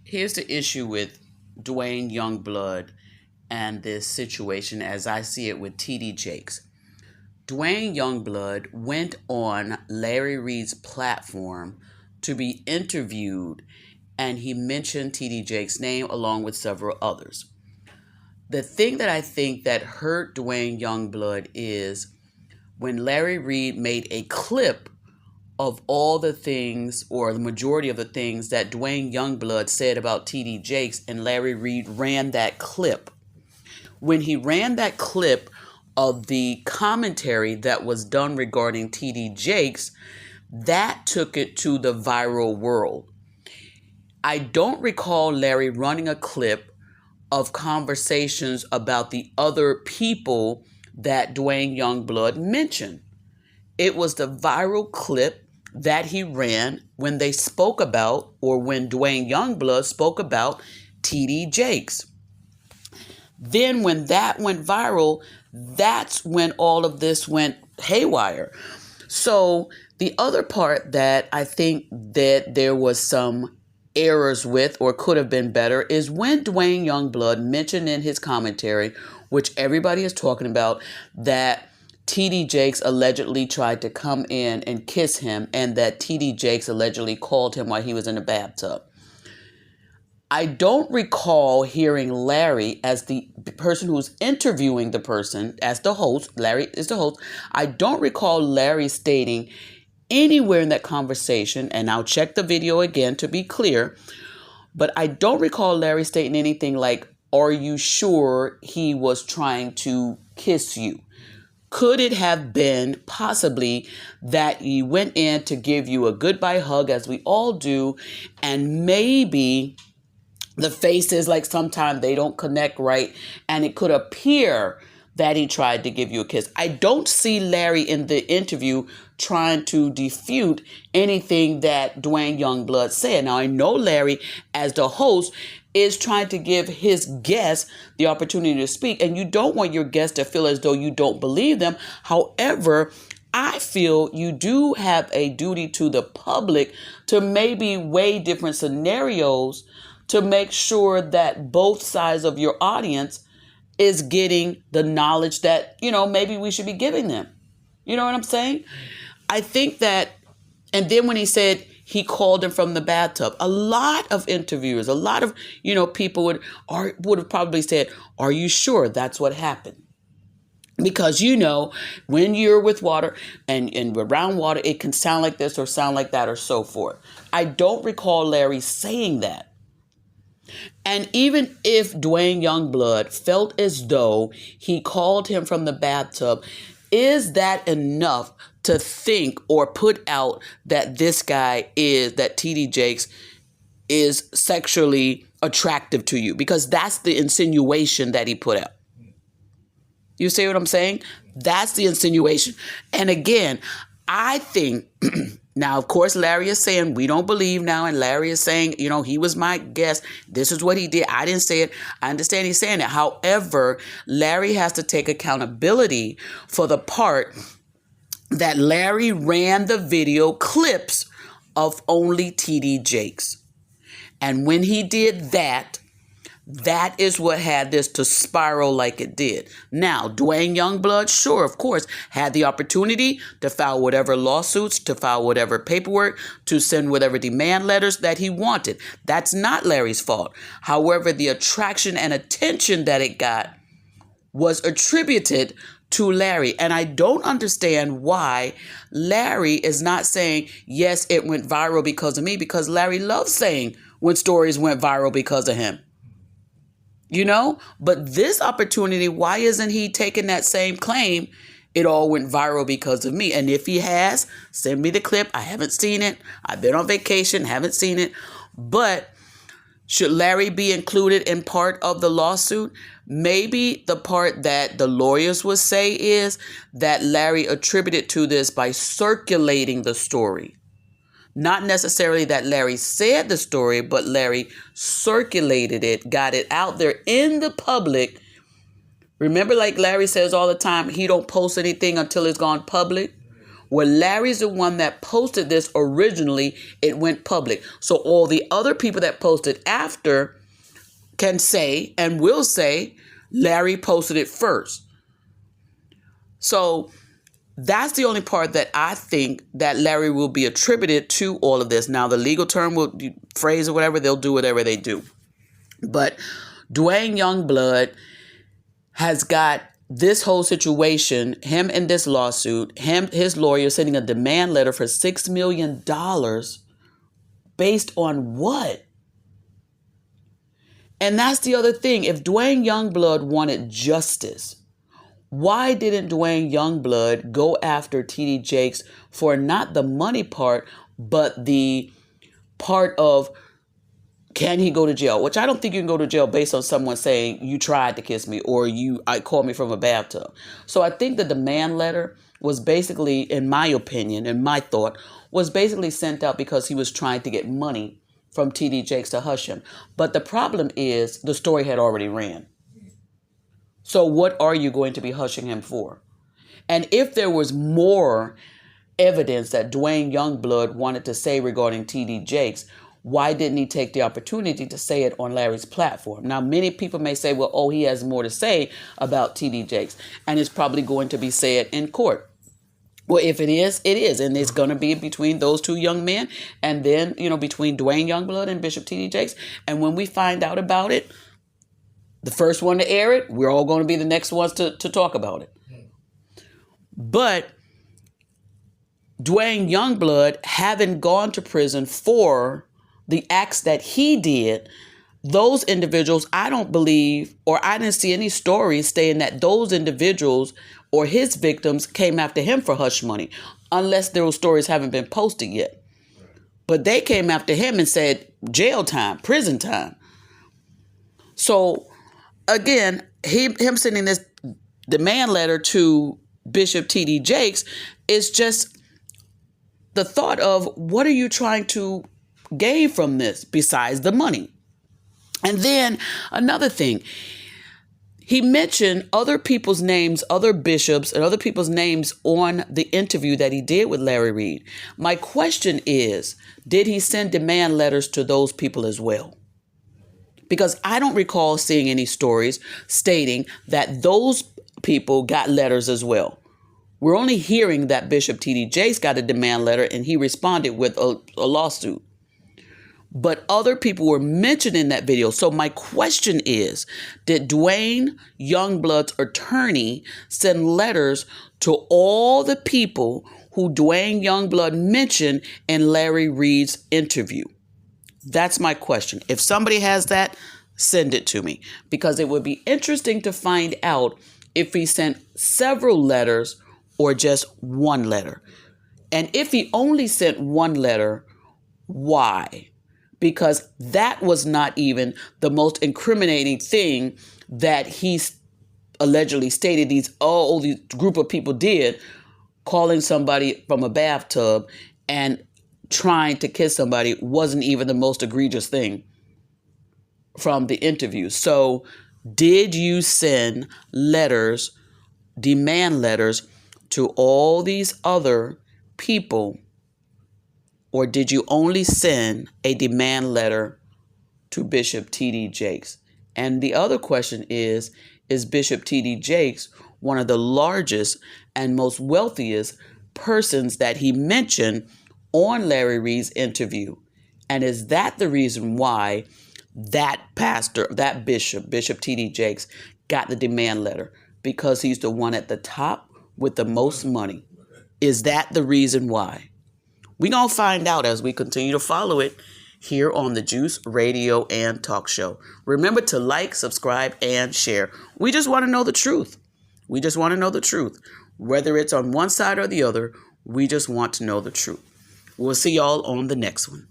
Here's the issue with Duane Youngblood and this situation as I see it with TD Jakes. Duane Youngblood went on Larry Reid's platform to be interviewed, and he mentioned TD Jakes' name along with several others. The thing that I think that hurt Duane Youngblood is when Larry Reid made a clip of all the things, or the majority of the things, that Duane Youngblood said about TD Jakes, and Larry Reid ran that clip. When he ran that clip of the commentary that was done regarding TD Jakes, that took it to the viral world. I don't recall Larry running a clip of conversations about the other people that Duane Youngblood mentioned. It was the viral clip that he ran when they spoke about, or when Duane Youngblood spoke about TD Jakes. Then when that went viral, that's when all of this went haywire. So the other part that I think that there was some errors with, or could have been better, is when Duane Youngblood mentioned in his commentary, which everybody is talking about, that TD Jakes allegedly tried to come in and kiss him, and that TD Jakes allegedly called him while he was in the bathtub. I don't recall hearing Larry, as the person who's interviewing the person, as the host, Larry is the host, I don't recall Larry stating anywhere in that conversation, and I'll check the video again to be clear, but I don't recall Larry stating anything like, "Are you sure he was trying to kiss you?" Could it have been possibly that he went in to give you a goodbye hug, as we all do, and maybe the faces, like sometimes they don't connect right, and it could appear that he tried to give you a kiss? I don't see Larry in the interview trying to defute anything that Duane Youngblood said. Now, I know Larry, as the host, is trying to give his guests the opportunity to speak, and you don't want your guests to feel as though you don't believe them. However, I feel you do have a duty to the public to maybe weigh different scenarios to make sure that both sides of your audience is getting the knowledge that, maybe we should be giving them. You know what I'm saying? I think that, and then when he said he called him from the bathtub, a lot of interviewers, a lot of, people would have probably said, "Are you sure that's what happened?" Because, when you're with water and around water, it can sound like this or sound like that or so forth. I don't recall Larry saying that. And even if Duane Youngblood felt as though he called him from the bathtub, is that enough to think or put out that that TD Jakes is sexually attractive to you? Because that's the insinuation that he put out. You see what I'm saying? That's the insinuation. And again, I think, now, of course, Larry is saying we don't believe now. And Larry is saying, he was my guest. This is what he did. I didn't say it. I understand he's saying it. However, Larry has to take accountability for the part that Larry ran the video clips of only TD Jakes. And when he did that, that is what had this to spiral like it did. Now, Duane Youngblood, sure, of course, had the opportunity to file whatever lawsuits, to file whatever paperwork, to send whatever demand letters that he wanted. That's not Larry's fault. However, the attraction and attention that it got was attributed to Larry. And I don't understand why Larry is not saying, yes, it went viral because of me, because Larry loves saying when stories went viral because of him. But this opportunity, why isn't he taking that same claim? It all went viral because of me. And if he has, send me the clip. I haven't seen it. I've been on vacation, haven't seen it. But should Larry be included in part of the lawsuit? Maybe the part that the lawyers would say is that Larry attributed to this by circulating the story. Not necessarily that Larry said the story, but Larry circulated it, got it out there in the public. Remember, like Larry says all the time, he don't post anything until it's gone public. where Larry's the one that posted this originally, it went public. So all the other people that posted after can say and will say Larry posted it first. So that's the only part that I think that Larry will be attributed to all of this. Now, the legal term will phrase or whatever, they'll do whatever they do. But Duane Youngblood has got this whole situation, him in this lawsuit, his lawyer sending a demand letter for $6 million based on what? And that's the other thing. If Duane Youngblood wanted justice, why didn't Duane Youngblood go after TD Jakes for not the money part, but the part of can he go to jail? Which I don't think you can go to jail based on someone saying you tried to kiss me or I called me from a bathtub. So I think the demand letter was basically, in my opinion, in my thought, was basically sent out because he was trying to get money from TD Jakes to hush him. But the problem is the story had already ran. So what are you going to be hushing him for? And if there was more evidence that Duane Youngblood wanted to say regarding TD Jakes, why didn't he take the opportunity to say it on Larry's platform? Now, many people may say, well, he has more to say about TD Jakes, and it's probably going to be said in court. Well, if it is, it is. And it's going to be between those two young men and then, between Duane Youngblood and Bishop TD Jakes. And when we find out about it, the first one to air it, we're all going to be the next ones to talk about it. But Duane Youngblood, having gone to prison for the acts that he did, those individuals, I don't believe, or I didn't see any stories saying that those individuals or his victims came after him for hush money, unless those stories haven't been posted yet. But they came after him and said jail time, prison time. So again, him sending this demand letter to Bishop TD Jakes is just the thought of what are you trying to gain from this besides the money? And then another thing, he mentioned other people's names, other bishops and other people's names on the interview that he did with Larry Reid. My question is, did he send demand letters to those people as well? Because I don't recall seeing any stories stating that those people got letters as well. We're only hearing that Bishop TD Jakes got a demand letter and he responded with a lawsuit. But other people were mentioned in that video. So my question is, did Duane Youngblood's attorney send letters to all the people who Duane Youngblood mentioned in Larry Reid's interview? That's my question. If somebody has that, send it to me, because it would be interesting to find out if he sent several letters or just one letter. And if he only sent one letter, why? Because that was not even the most incriminating thing that he allegedly stated these group of people did, calling somebody from a bathtub and trying to kiss somebody wasn't even the most egregious thing from the interview. So did you send letters, demand letters to all these other people, or did you only send a demand letter to Bishop TD Jakes? And the other question is Bishop TD Jakes one of the largest and most wealthiest persons that he mentioned on Larry Reid's interview? And is that the reason why that pastor, that Bishop TD Jakes, got the demand letter? Because he's the one at the top with the most money. Is that the reason why? We're going to find out as we continue to follow it here on the Juice Radio and Talk Show. Remember to like, subscribe, and share. We just want to know the truth. We just want to know the truth. Whether it's on one side or the other, we just want to know the truth. We'll see y'all on the next one.